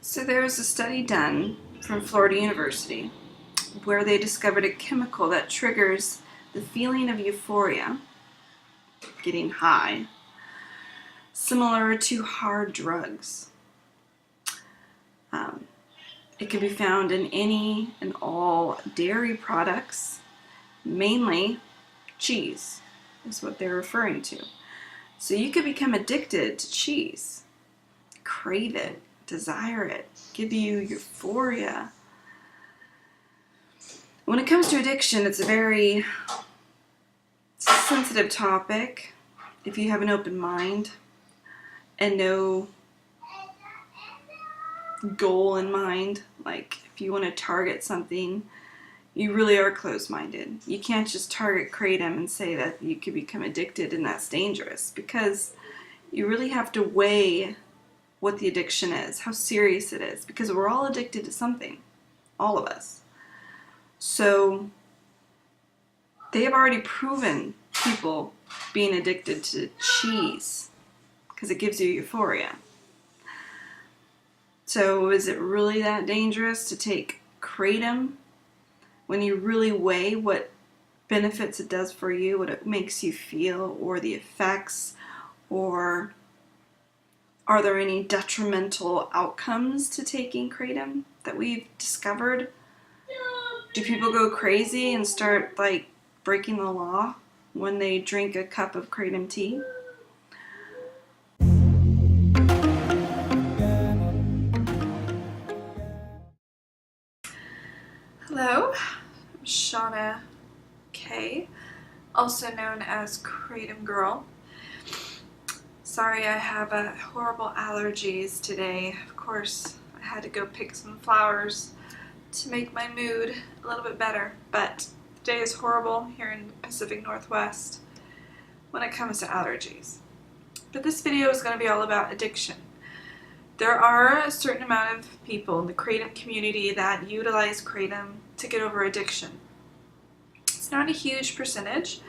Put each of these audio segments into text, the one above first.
So there was a study done from Florida University where they discovered a chemical that triggers the feeling of euphoria, getting high, similar to hard drugs. It can be found in any and all dairy products, mainly cheese is what they're referring to. So you could become addicted to cheese, crave it, desire it, give you euphoria. When it comes to addiction, it's a very sensitive topic if you have an open mind and no goal in mind. Like if you want to target something, you really are closed-minded. You can't just target Kratom and say that you could become addicted and that's dangerous, because you really have to weigh what the addiction is, how serious it is, because we're all addicted to something, all of us. So they have already proven people being addicted to cheese because it gives you euphoria. So is it really that dangerous to take Kratom when you really weigh what benefits it does for you, what it makes you feel, or the effects, or are there any detrimental outcomes to taking Kratom that we've discovered? Do people go crazy and start like breaking the law when they drink a cup of Kratom tea? Hello, I'm Shauna K, also known as Kratom Girl. Sorry, I have horrible allergies today. Of course, I had to go pick some flowers to make my mood a little bit better, but the day is horrible here in the Pacific Northwest when it comes to allergies. But this video is going to be all about addiction. There are a certain amount of people in the Kratom community that utilize Kratom to get over addiction. It's not a huge percentage,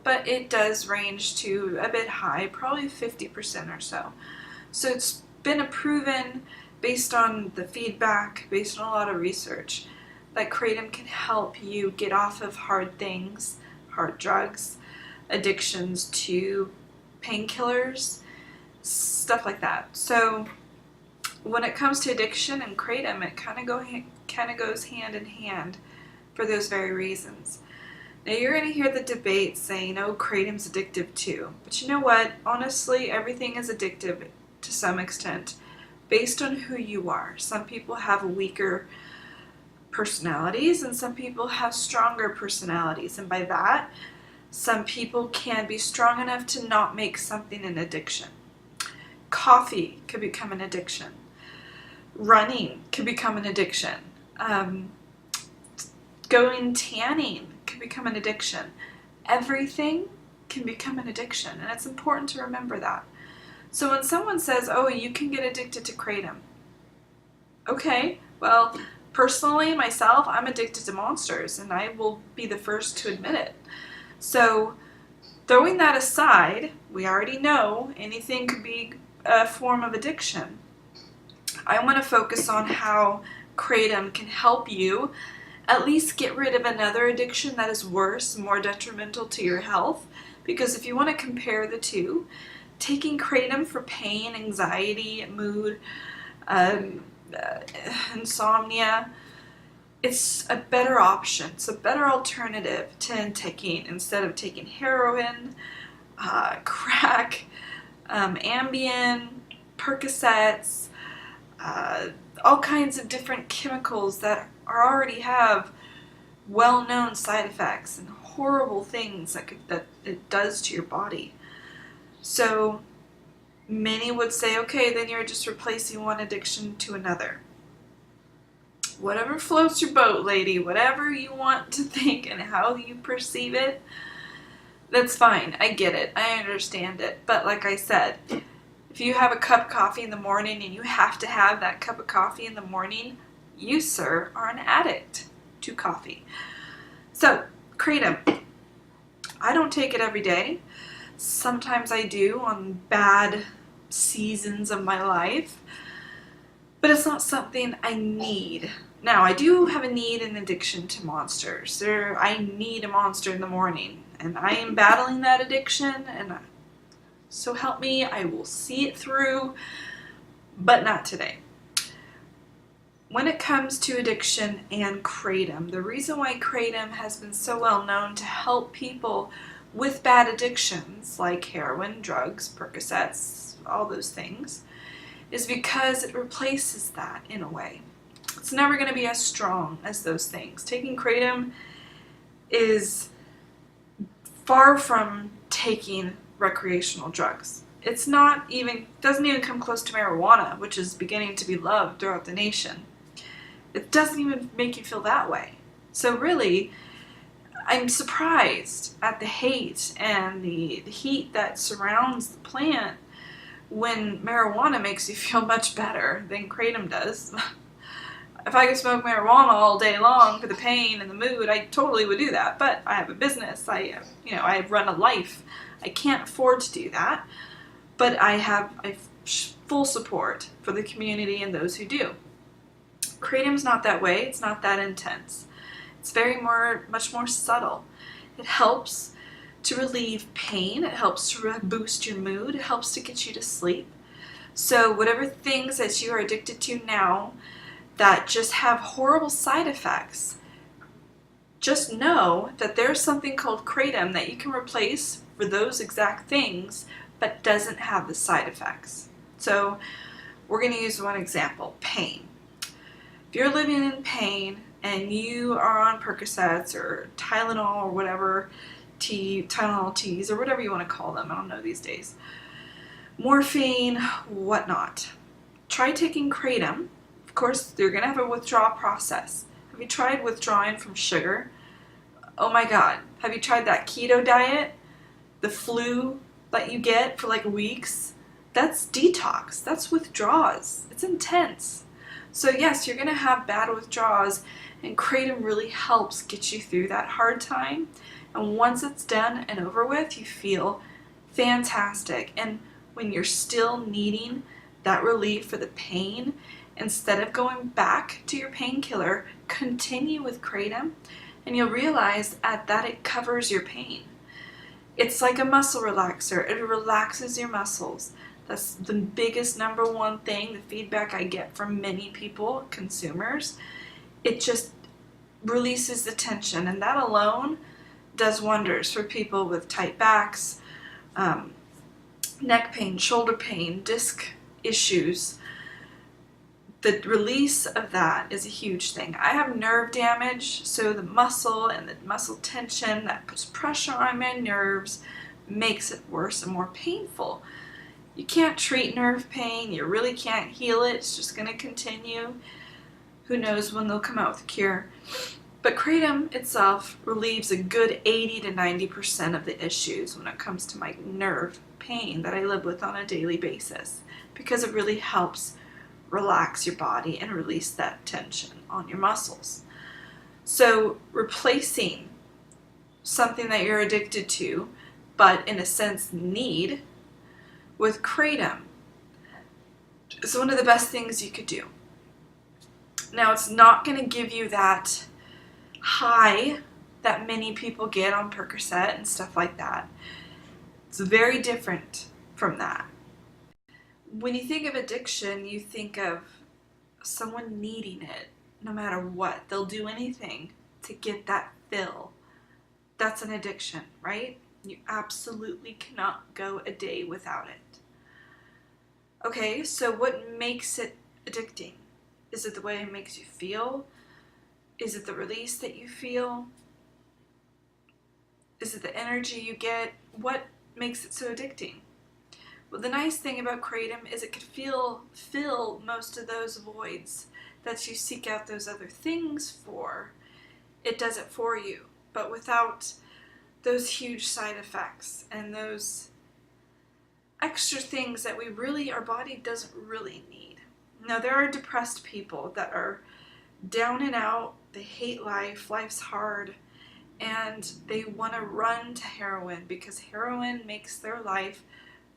but it does range to a bit high, probably 50% or so. So it's been proven based on the feedback, based on a lot of research, that Kratom can help you get off of hard things, hard drugs, addictions to painkillers, stuff like that. So when it comes to addiction and Kratom, it kind of goes hand in hand for those very reasons. Now you're going to hear the debate saying, oh, Kratom's addictive too. But you know what? Honestly, everything is addictive to some extent based on who you are. Some people have weaker personalities and some people have stronger personalities. And by that, some people can be strong enough to not make something an addiction. Coffee could become an addiction. Running could become an addiction. Going tanning can become an addiction. Everything can become an addiction, and it's important to remember that. So when someone says, oh, you can get addicted to Kratom, okay, well, personally, myself, I'm addicted to monsters, and I will be the first to admit it. So throwing that aside, we already know anything could be a form of addiction. I want to focus on how Kratom can help you at least get rid of another addiction that is worse, more detrimental to your health. Because if you want to compare the two, taking Kratom for pain, anxiety, mood, insomnia, it's a better option. It's a better alternative to taking, instead of taking heroin, crack, Ambien, Percocets, all kinds of different chemicals that already have well-known side effects and horrible things that it does to your body. So many would say, okay, then you're just replacing one addiction to another. Whatever floats your boat, lady, whatever you want to think and how you perceive it, that's fine. I get it. I understand it. But like I said, if you have a cup of coffee in the morning and you have to have that cup of coffee in the morning, you, sir, are an addict to coffee. So, Kratom. I don't take it every day. Sometimes I do on bad seasons of my life. But but it's not something I need. Now, I do have a need and addiction to monsters. I need a monster in the morning, and I am battling that addiction, and so help me, I will see it through, but not today. When it comes to addiction and Kratom, the reason why Kratom has been so well known to help people with bad addictions like heroin, drugs, Percocets, all those things, is because it replaces that in a way. It's never going to be as strong as those things. Taking Kratom is far from taking recreational drugs. It's not even, doesn't even come close to marijuana, which is beginning to be loved throughout the nation. It doesn't even make you feel that way. So really, I'm surprised at the hate and the heat that surrounds the plant when marijuana makes you feel much better than Kratom does. If I could smoke marijuana all day long for the pain and the mood, I totally would do that. But I have a business. I run a life. I can't afford to do that. But I have full support for the community and those who do. Kratom's not that way. It's not that intense. It's much more subtle. It helps to relieve pain. It helps to boost your mood. It helps to get you to sleep. So whatever things that you are addicted to now that just have horrible side effects, just know that there's something called Kratom that you can replace for those exact things, but doesn't have the side effects. So we're going to use one example, pain. If you're living in pain and you are on Percocets or Tylenol or whatever, Tylenol teas or whatever you want to call them, I don't know these days, morphine, whatnot, try taking Kratom. Of course, you're going to have a withdrawal process. Have you tried withdrawing from sugar? Oh my God. Have you tried that keto diet? The flu that you get for like weeks? That's detox. That's withdrawals. It's intense. So yes, you're going to have bad withdrawals, and Kratom really helps get you through that hard time. And once it's done and over with, you feel fantastic. And when you're still needing that relief for the pain, instead of going back to your painkiller, continue with Kratom, and you'll realize that it covers your pain. It's like a muscle relaxer. It relaxes your muscles. That's the biggest number one thing, the feedback I get from many people, consumers. It just releases the tension, and that alone does wonders for people with tight backs, neck pain, shoulder pain, disc issues. The release of that is a huge thing. I have nerve damage, so the muscle and the muscle tension that puts pressure on my nerves makes it worse and more painful. You can't treat nerve pain. You really can't heal it. It's just going to continue. Who knows when they'll come out with a cure. But Kratom itself relieves a good 80 to 90% of the issues when it comes to my nerve pain that I live with on a daily basis, because it really helps relax your body and release that tension on your muscles. So replacing something that you're addicted to, but in a sense need, with Kratom is one of the best things you could do. Now, it's not going to give you that high that many people get on Percocet and stuff like that. It's very different from that. When you think of addiction, you think of someone needing it no matter what. They'll do anything to get that fill. That's an addiction, right? You absolutely cannot go a day without it. Okay, so what makes it addicting? Is it the way it makes you feel? Is it the release that you feel? Is it the energy you get? What makes it so addicting? Well, the nice thing about Kratom is it could fill most of those voids that you seek out those other things for. It does it for you, but without those huge side effects and those extra things that our body doesn't really need. Now, there are depressed people that are down and out, they hate life, life's hard, and they want to run to heroin because heroin makes their life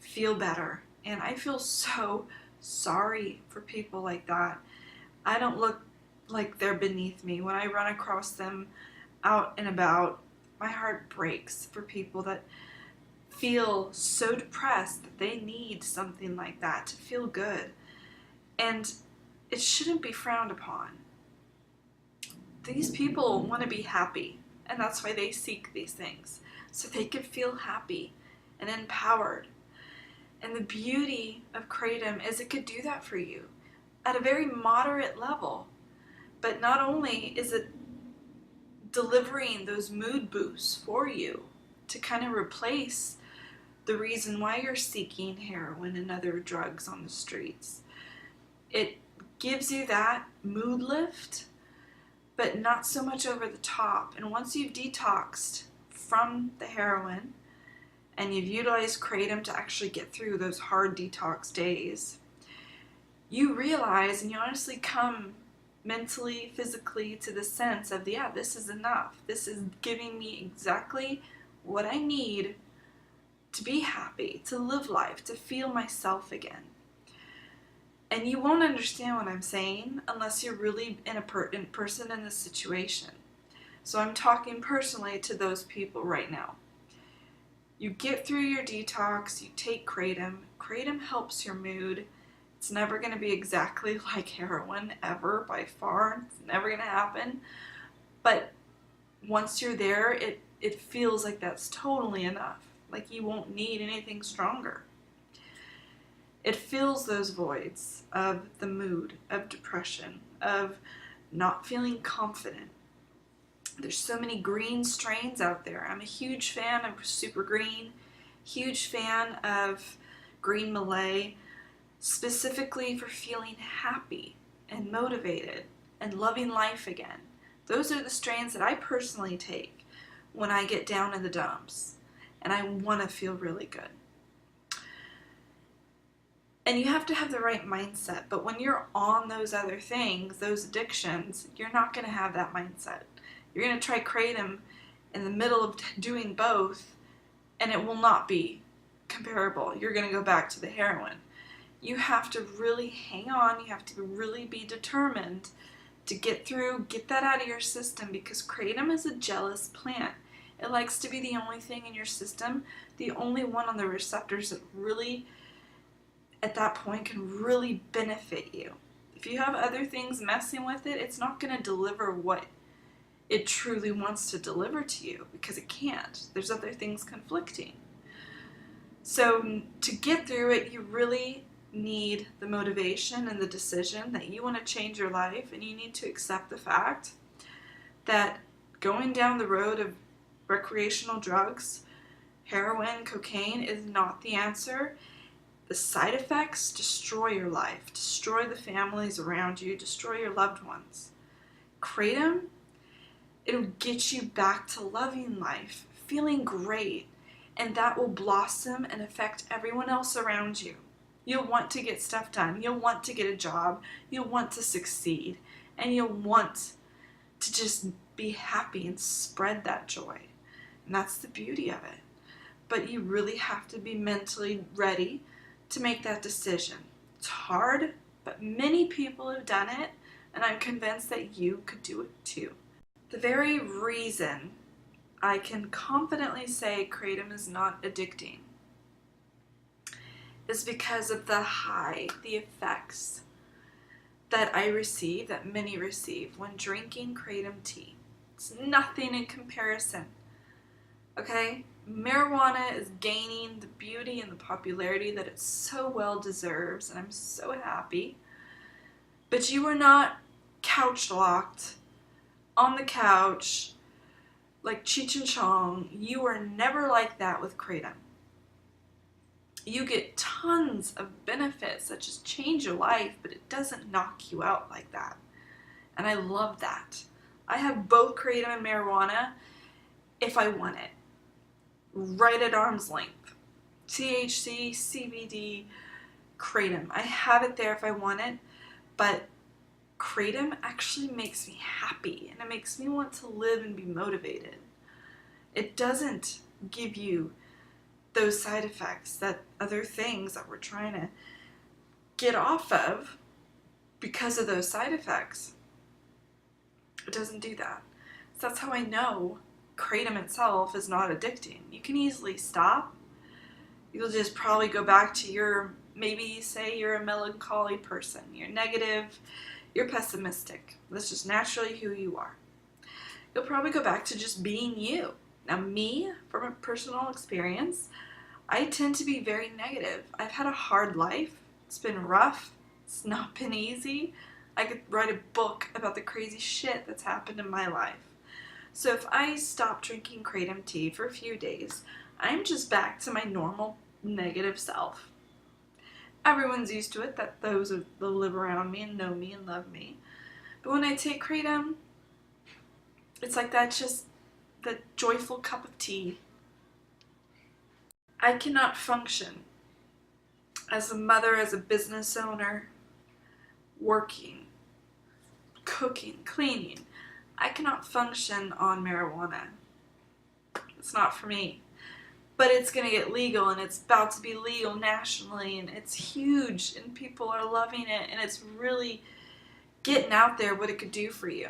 feel better. And I feel so sorry for people like that. I don't look like they're beneath me. When I run across them out and about, my heart breaks for people that feel so depressed that they need something like that to feel good. And it shouldn't be frowned upon. These people want to be happy, and that's why they seek these things, so they can feel happy and empowered. And the beauty of Kratom is it could do that for you at a very moderate level. But not only is it delivering those mood boosts for you to kind of replace the reason why you're seeking heroin and other drugs on the streets, it gives you that mood lift, but not so much over the top. And once you've detoxed from the heroin and you've utilized Kratom to actually get through those hard detox days, you realize and you honestly come mentally, physically to the sense of, yeah, this is enough. This is giving me exactly what I need to be happy, to live life, to feel myself again. And you won't understand what I'm saying unless you're really in a person in this situation. So I'm talking personally to those people right now. You get through your detox, you take Kratom. Kratom helps your mood. It's never going to be exactly like heroin, ever, by far. It's never going to happen. But once you're there, it feels like that's totally enough. Like you won't need anything stronger. It fills those voids of the mood, of depression, of not feeling confident. There's so many green strains out there. I'm a huge fan of Super Green, huge fan of Green Malay, specifically for feeling happy and motivated and loving life again. Those are the strains that I personally take when I get down in the dumps and I want to feel really good. And you have to have the right mindset. But when you're on those other things, those addictions, you're not going to have that mindset. You're going to try Kratom in the middle of doing both, and it will not be comparable. You're going to go back to the heroin. You have to really hang on. You have to really be determined to get through, get that out of your system, because Kratom is a jealous plant. It likes to be the only thing in your system, the only one on the receptors that really, at that point, can really benefit you. If you have other things messing with it, it's not going to deliver what it truly wants to deliver to you, because it can't. There's other things conflicting. So to get through it, you really need the motivation and the decision that you want to change your life, and you need to accept the fact that going down the road of recreational drugs, heroin, cocaine, is not the answer. The side effects destroy your life, destroy the families around you, destroy your loved ones. Kratom, it'll get you back to loving life, feeling great, and that will blossom and affect everyone else around you. You'll want to get stuff done. You'll want to get a job. You'll want to succeed. And you'll want to just be happy and spread that joy. And that's the beauty of it. But you really have to be mentally ready to make that decision. It's hard, but many people have done it, and I'm convinced that you could do it too. The very reason I can confidently say Kratom is not addicting is because of the effects that I receive, that many receive when drinking Kratom tea. It's nothing in comparison. Okay? Marijuana is gaining the beauty and the popularity that it so well deserves, and I'm so happy. But you are not couch locked on the couch like Cheech and Chong. You are never like that with Kratom. You get tons of benefits that just change your life, but it doesn't knock you out like that. And I love that. I have both Kratom and marijuana if I want it. Right at arm's length. THC, CBD, Kratom. I have it there if I want it, but Kratom actually makes me happy, and it makes me want to live and be motivated. It doesn't give you those side effects that other things that we're trying to get off of because of those side effects. It doesn't do that. So that's how I know Kratom itself is not addicting. You can easily stop. You'll just probably go back to your, maybe say you're a melancholy person. You're negative, you're pessimistic. That's just naturally who you are. You'll probably go back to just being you. Now me, from a personal experience, I tend to be very negative. I've had a hard life. It's been rough. It's not been easy. I could write a book about the crazy shit that's happened in my life. So if I stop drinking Kratom tea for a few days, I'm just back to my normal negative self. Everyone's used to it, that those that live around me and know me and love me. But when I take Kratom, it's like that's just the joyful cup of tea. I cannot function as a mother, as a business owner, working, cooking, cleaning. I cannot function on marijuana. It's not for me. But it's going to get legal, and it's about to be legal nationally, and it's huge, and people are loving it, and it's really getting out there what it could do for you.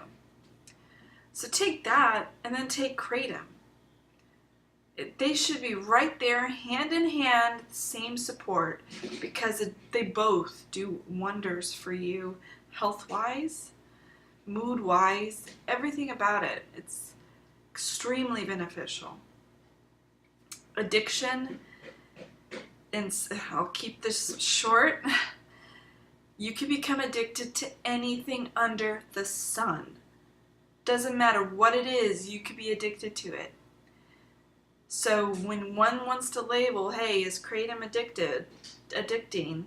So take that, and then take Kratom. They should be right there, hand in hand, same support, because they both do wonders for you, health-wise, mood-wise, everything about it. It's extremely beneficial. Addiction, and I'll keep this short, you can become addicted to anything under the sun. Doesn't matter what it is, you could be addicted to it. So when one wants to label, hey, is Kratom addicting?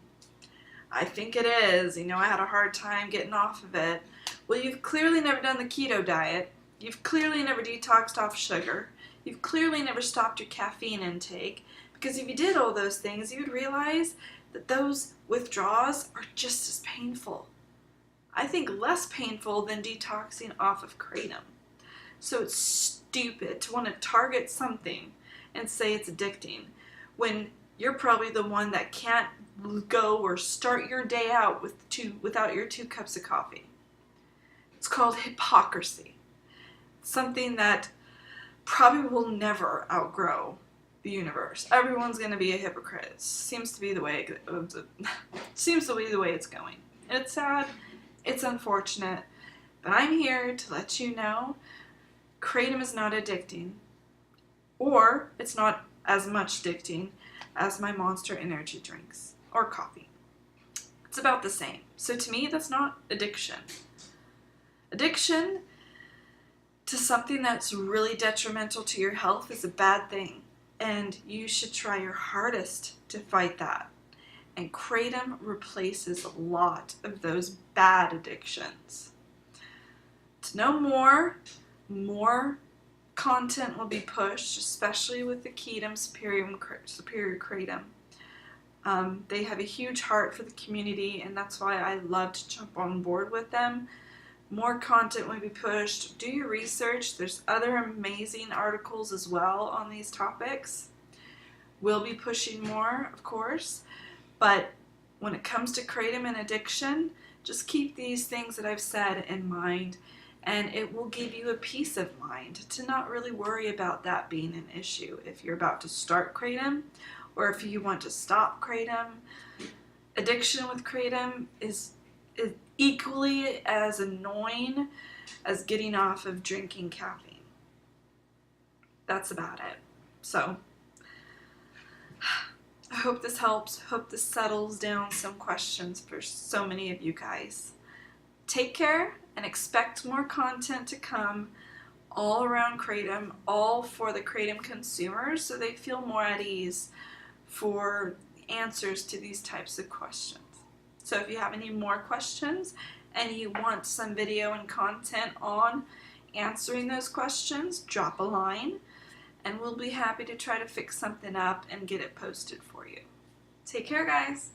I think it is. You know, I had a hard time getting off of it. Well, you've clearly never done the keto diet. You've clearly never detoxed off sugar. You've clearly never stopped your caffeine intake, because if you did all those things, you would realize that those withdrawals are just as painful. I think less painful than detoxing off of Kratom. So it's stupid to want to target something and say it's addicting when you're probably the one that can't go or start your day out without your 2 cups of coffee. It's called hypocrisy. Something that probably will never outgrow the universe. Everyone's going to be a hypocrite. It seems to be the way it's going. And it's sad, it's unfortunate, but I'm here to let you know Kratom is not addicting, or it's not as much addicting as my Monster energy drinks or coffee. It's about the same. So to me, that's not addiction. Addiction to something that's really detrimental to your health is a bad thing, and you should try your hardest to fight that. And Kratom replaces a lot of those bad addictions. To know more content will be pushed, especially with the Ketum Superior Kratom. They have a huge heart for the community, and that's why I love to jump on board with them. More content will be pushed. Do your research. There's other amazing articles as well on these topics. We'll be pushing more, of course, but when it comes to Kratom and addiction, just keep these things that I've said in mind, and it will give you a peace of mind to not really worry about that being an issue if you're about to start Kratom or if you want to stop Kratom. Addiction with Kratom is equally as annoying as getting off of drinking caffeine. That's about it. So I hope this helps. Hope this settles down some questions for so many of you guys. Take care and expect more content to come all around Kratom, all for the Kratom consumers, so they feel more at ease for answers to these types of questions. So if you have any more questions and you want some video and content on answering those questions, drop a line and we'll be happy to try to fix something up and get it posted for you. Take care, guys.